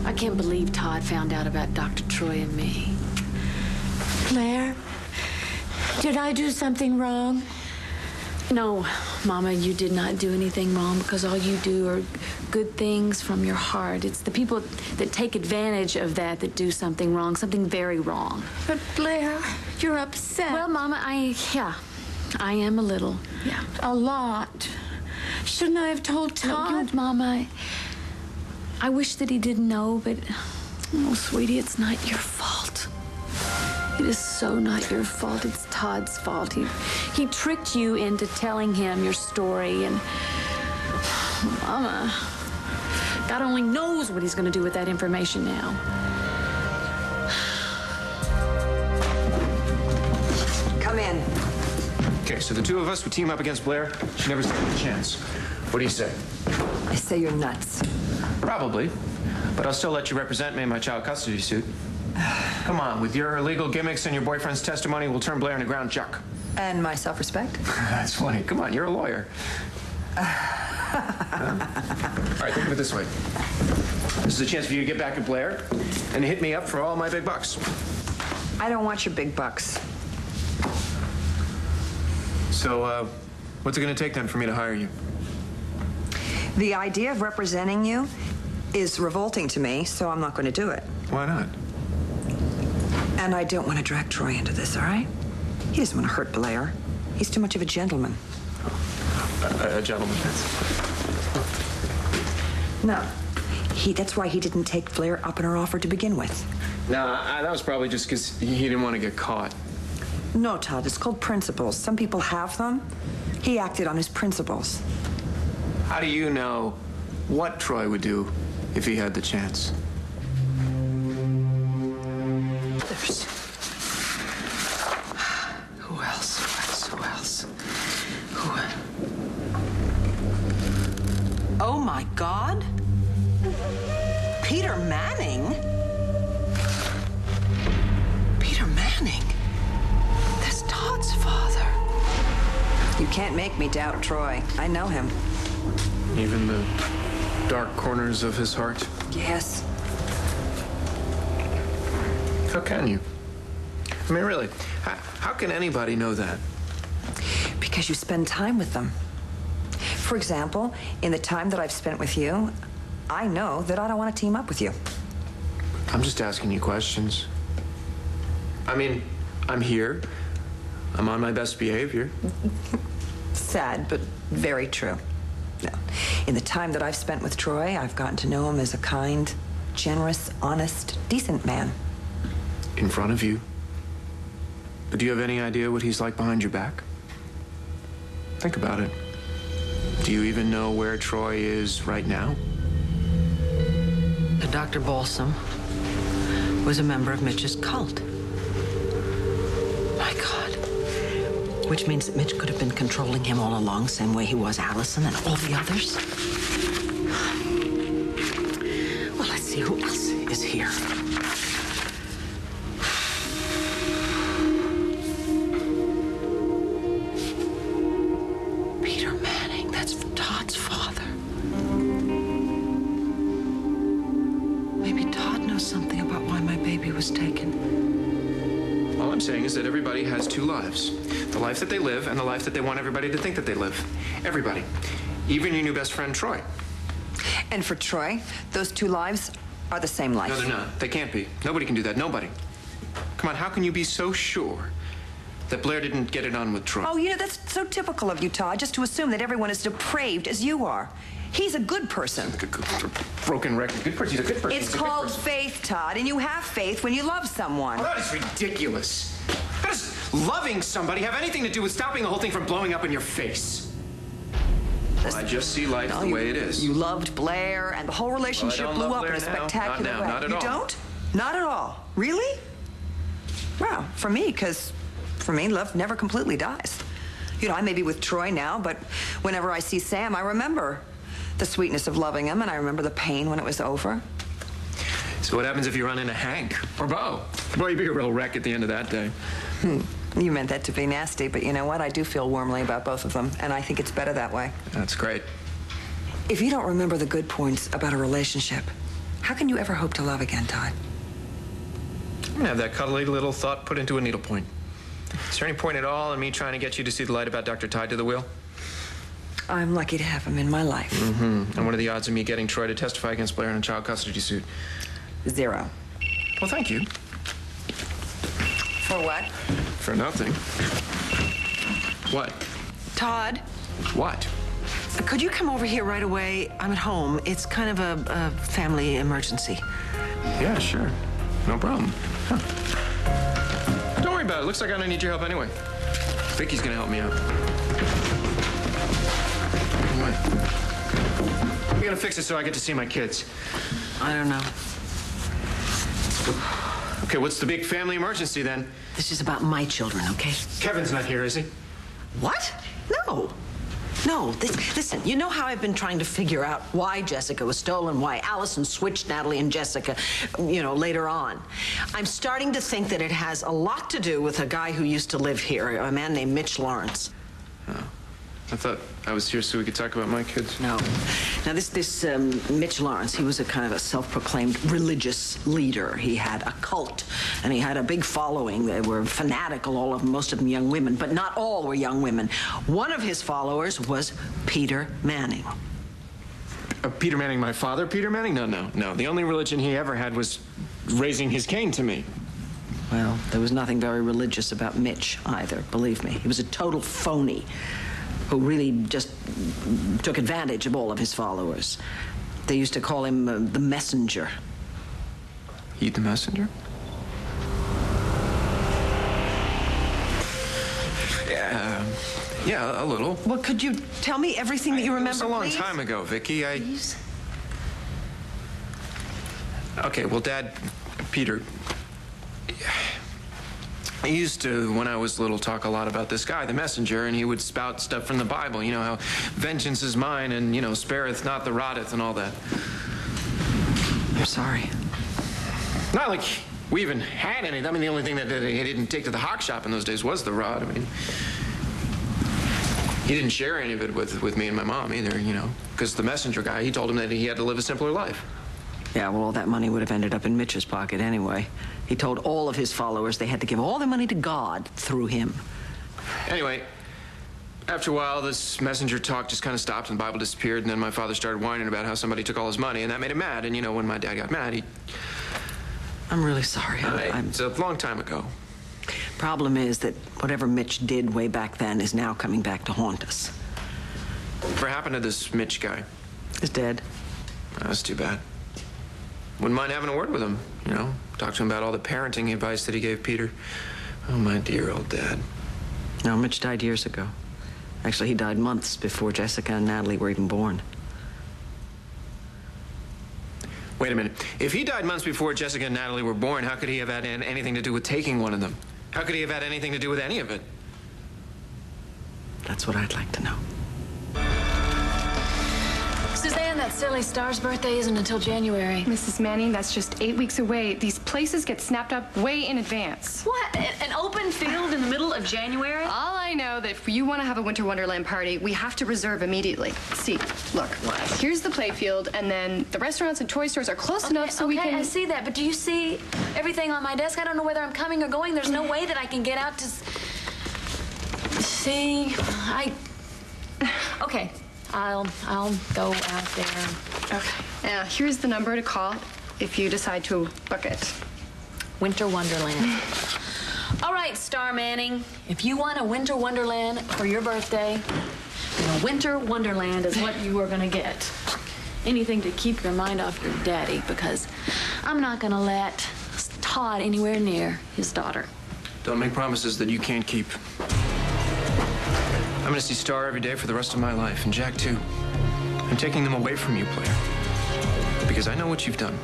I can't believe Todd found out about Dr. Troy and me. Blair, did I do something wrong? No, Mama, you did not do anything wrong because all you do are good things from your heart. It's the people that take advantage of that do something wrong, something very wrong. But Blair, you're upset. Well, Mama, I am a little. Yeah. A lot. Shouldn't I have told Todd? No, Mama, I wish that he didn't know, but, oh, sweetie, it's not your fault. It is so not your fault. It's Todd's fault. He tricked you into telling him your story, and Mama, God only knows what he's going to do with that information now. Come in. Okay, so the two of us would team up against Blair. She never stood a chance. What do you say? I say you're nuts. Probably, but I'll still let you represent me in my child custody suit. Come on, with your illegal gimmicks and your boyfriend's testimony, we'll turn Blair into ground chuck. And my self-respect? That's funny. Come on, you're a lawyer. All right, think of it this way. This is a chance for you to get back at Blair and hit me up for all my big bucks. I don't want your big bucks. So, what's it going to take then for me to hire you? The idea of representing you is revolting to me, so I'm not going to do it. Why not? And I don't want to drag Troy into this, all right? He doesn't want to hurt Blair. He's too much of a gentleman. A gentleman. No. That's why he didn't take Blair up on her offer to begin with. No, that was probably just because he didn't want to get caught. No, Todd, it's called principles. Some people have them. He acted on his principles. How do you know what Troy would do if he had the chance? Who else? Oh, my God. Peter Manning? Peter Manning? That's Todd's father. You can't make me doubt Troy. I know him. Even the dark corners of his heart? Yes. How can you? I mean, really, how can anybody know that? Because you spend time with them. For example, in the time that I've spent with you, I know that I don't want to team up with you. I'm just asking you questions. I mean, I'm here. I'm on my best behavior. Sad, but very true. No. In the time that I've spent with Troy, I've gotten to know him as a kind, generous, honest, decent man. In front of you. But do you have any idea what he's like behind your back? Think about it. Do you even know where Troy is right now? Dr. Balsam was a member of Mitch's cult. My God. Which means that Mitch could have been controlling him all along, same way he was Allison and all the others. Well, let's see who else is here. Peter Manning, that's Todd's father. Maybe Todd knows something about why my baby was taken. All I'm saying is that everybody has two lives. The life that they live and the life that they want everybody to think that they live. Everybody. Even your new best friend, Troy. And for Troy, those two lives are the same life. No, they're not. They can't be. Nobody can do that. Nobody. Come on, how can you be so sure that Blair didn't get it on with Troy? Oh, you know, that's so typical of you, Todd, just to assume that everyone is depraved as you are. He's a good person. Broken record. Good person. He's a good person. It's called faith, Todd, and you have faith when you love someone. Oh, that is ridiculous. How does loving somebody have anything to do with stopping the whole thing from blowing up in your face? Well, I just see life the way it is. You loved Blair, and the whole relationship blew up in a spectacular way. Not at all. You don't? Not at all. Really? Well, for me, because for me, love never completely dies. You know, I may be with Troy now, but whenever I see Sam, I remember the sweetness of loving him, and I remember the pain when it was over. So what happens if you run into Hank or Bo? Boy, you'd be a real wreck at the end of that day. You meant that to be nasty, but you know what? I do feel warmly about both of them, and I think it's better that way. That's great. If you don't remember the good points about a relationship, How can you ever hope to love again, Todd? I'm gonna have that cuddly little thought put into a needlepoint. Is there any point at all in me trying to get you to see the light about Dr. Tied to the wheel? I'm lucky to have him in my life. Mm-hmm. And what are the odds of me getting Troy to testify against Blair in a child custody suit? 0. Well, thank you. For what? For nothing. What? Todd, What? could you come over here right away? I'm at home. It's kind of a family emergency. Yeah, sure. No problem. Huh. Don't worry about it. Looks like I don't need your help anyway. Vicky's gonna help me out. What? We gotta fix it so I get to see my kids. I don't know. Okay, what's the big family emergency then? This is about my children, okay? Kevin's not here, is he? What? No. No, listen, you know how I've been trying to figure out why Jessica was stolen, why Allison switched Natalie and Jessica, later on. I'm starting to think that it has a lot to do with a guy who used to live here, a man named Mitch Lawrence. Oh. I thought I was here so we could talk about my kids. No. Now, this Mitch Lawrence, he was a kind of a self-proclaimed religious leader. He had a cult, and he had a big following. They were fanatical, all of them, most of them young women, but not all were young women. One of his followers was Peter Manning. Peter Manning, my father, Peter Manning? No. The only religion he ever had was raising his cane to me. Well, there was nothing very religious about Mitch either, believe me. He was a total phony who really just took advantage of all of his followers. They used to call him the messenger. He the messenger? Yeah, a little. Well, could you tell me everything that you remember, It was a long please? time ago, Vicky. Please? Okay, well, Dad, Peter, he used to, when I was little, talk a lot about this guy, the messenger, and he would spout stuff from the Bible, how vengeance is mine and, spareth not the rotteth and all that. I'm sorry. Not like we even had any. I mean, the only thing that he didn't take to the hock shop in those days was the rod. I mean, he didn't share any of it with me and my mom either, because the messenger guy, he told him that he had to live a simpler life. Yeah, well, all that money would have ended up in Mitch's pocket anyway. He told all of his followers they had to give all their money to God through him. Anyway, after a while, this messenger talk just kind of stopped and the Bible disappeared, and then my father started whining about how somebody took all his money, and that made him mad. And, when my dad got mad, I'm really sorry. It's a long time ago. Problem is that whatever Mitch did way back then is now coming back to haunt us. Whatever happened to this Mitch guy? He's dead. That's too bad. Wouldn't mind having a word with him, Talk to him about all the parenting advice that he gave Peter. Oh, my dear old dad. No, Mitch died years ago. Actually, he died months before Jessica and Natalie were even born. Wait a minute. If he died months before Jessica and Natalie were born, how could he have had anything to do with taking one of them? How could he have had anything to do with any of it? That's what I'd like to know. Suzanne, that silly Star's birthday isn't until January. Mrs. Manning, that's just 8 weeks away. These places get snapped up way in advance. What? An open field in the middle of January? All I know that if you want to have a Winter Wonderland party, we have to reserve immediately. See, look, here's the playfield, and then the restaurants and toy stores are close enough so we can... I see that, but do you see everything on my desk? I don't know whether I'm coming or going. There's no way that I can get out to... See, Okay. I'll go out there. Okay. Now, here's the number to call if you decide to book it. Winter Wonderland. All right, Star Manning. If you want a Winter Wonderland for your birthday, then a Winter Wonderland is what you are going to get. Anything to keep your mind off your daddy, because I'm not going to let Todd anywhere near his daughter. Don't make promises that you can't keep. I'm going to see Star every day for the rest of my life, and Jack, too. I'm taking them away from you, Blair, because I know what you've done.